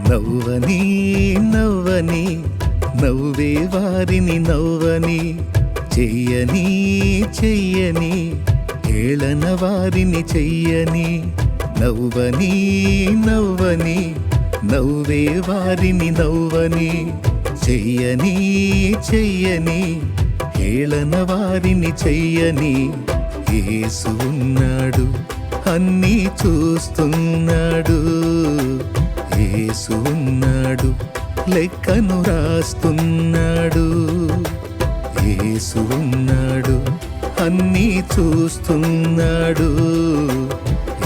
నవ్వని నవ్వని నవ్వే వారిని నవ్వని చెయ్యని చెయ్యని ఏళన వారిని చెయ్యని నవ్వని నవ్వని నవ్వే వారిని నవ్వని చెయ్యని చెయ్యని ఏళన వారిని చెయ్యని యేసు ఉన్నాడు అన్నీ చూస్తున్నాడు యేసు ఉన్నాడు లెక్కను రాస్తున్నాడు యేసు ఉన్నాడు అన్నీ చూస్తున్నాడు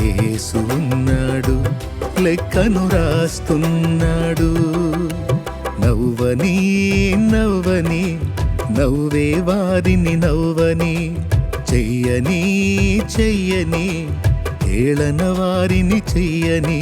యేసు ఉన్నాడు లెక్కను రాస్తున్నాడు నవ్వని నవ్వని నవ్వే వారిని నవ్వని చెయ్యని చెయ్యని ఏళన వారిని చెయ్యని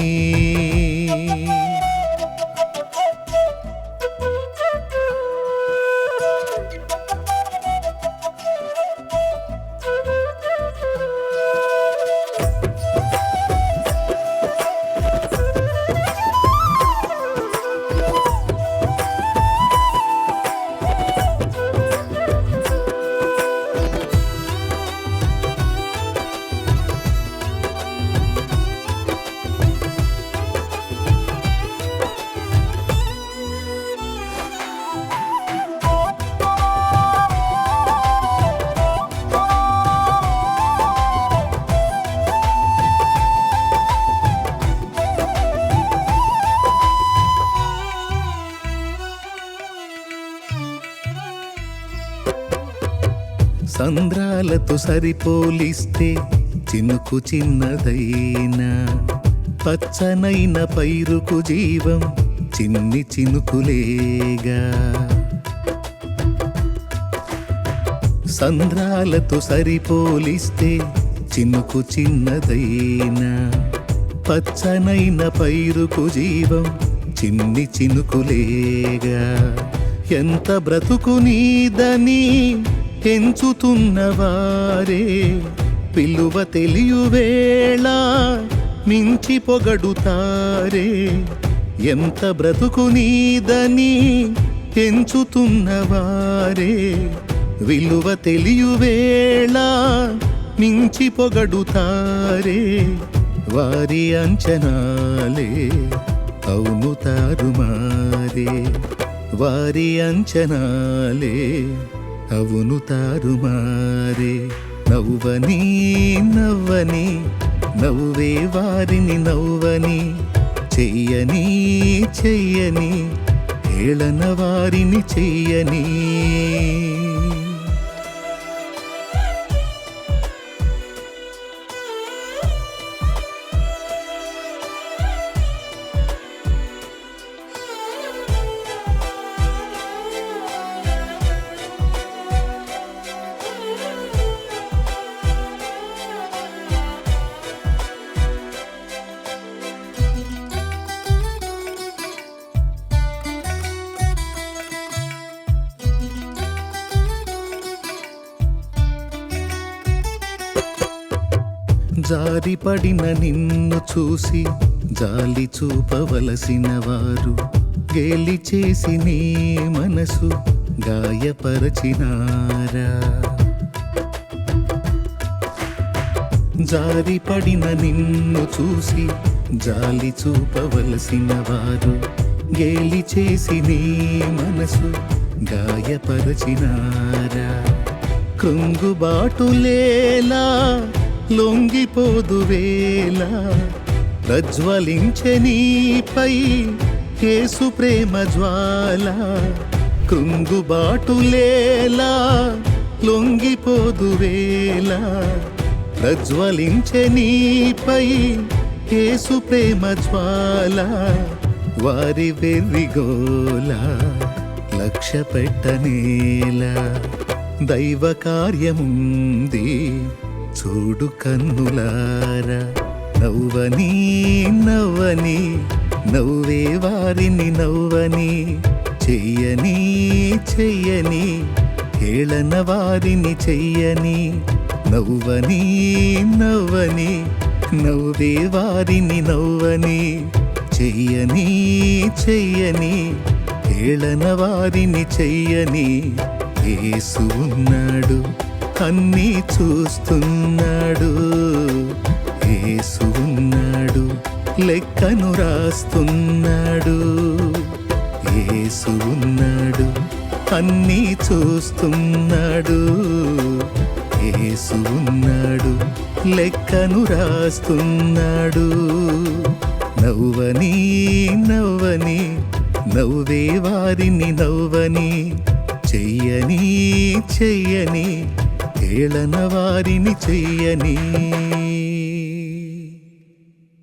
సంద్రాలతో సరిపోలిస్తే చినుకు చిన్నదైనా పచ్చనైన పైరుకు జీవం చిన్ని చినుకులేగా సంద్రాలతో సరిపోలిస్తే చినుకు చిన్నదైనా పచ్చనైన పైరుకు జీవం చిన్ని చినుకులేగా ఎంత బ్రతుకు నీదని ఎంచుతున్నవారే విలువ తెలియువేళ మించి పొగడుతారే ఎంత బ్రతుకు నీదని ఎంచుతున్నవారే విలువ తెలియువేళ మించి పొగడుతారే వారి అంచనాలే అవును తారుమారే వారి అంచనాలే అవును తారుమారే నవ్వని నవ్వని నవ్వే వారిని నవ్వని చెయ్యని చెయ్యని ఏళన వారిని చెయ్యని జారిపడిన నిన్ను చూసి జాలి చూపవలసిన వారు గేలి చేసి నీ మనసు గాయపరచినారా జారిపడిన నిన్ను చూసి జాలి చూపవలసిన వారు గేలి చేసి నీ మనసు గాయపరచినారా కృంగుబాటులేలా లొంగిపోదువేళ ప్రజ్వలించె నీపై యేసు ప్రేమ జ్వాల కృంగుబాటులేలా లొంగిపోదు వేళ ప్రజ్వలించే నీపై యేసు ప్రేమ జ్వాల వారి వెర్రిగోల లక్ష్య పెట్టనేలా దైవ కార్యముంది చూడు కన్నులారా నవ్వని నవ్వని నవ్వే వారిని నవ్వని చెయ్యని చెయ్యని హేళన వారిని చెయ్యని నవ్వని నవ్వని నవ్వే వారిని నవ్వని చెయ్యని చెయ్యని హేళన వారిని చెయ్యని యేసు ఉన్నాడు అన్నీ చూస్తున్నాడు యేసు ఉన్నాడు లెక్కను రాస్తున్నాడు యేసు ఉన్నాడు అన్నీ చూస్తున్నాడు యేసు ఉన్నాడు లెక్కను రాస్తున్నాడు నవ్వని నవ్వని నవ్వే వారిని నవ్వని చెయ్యని చెయ్యని హేళన వారిని చెయ్యని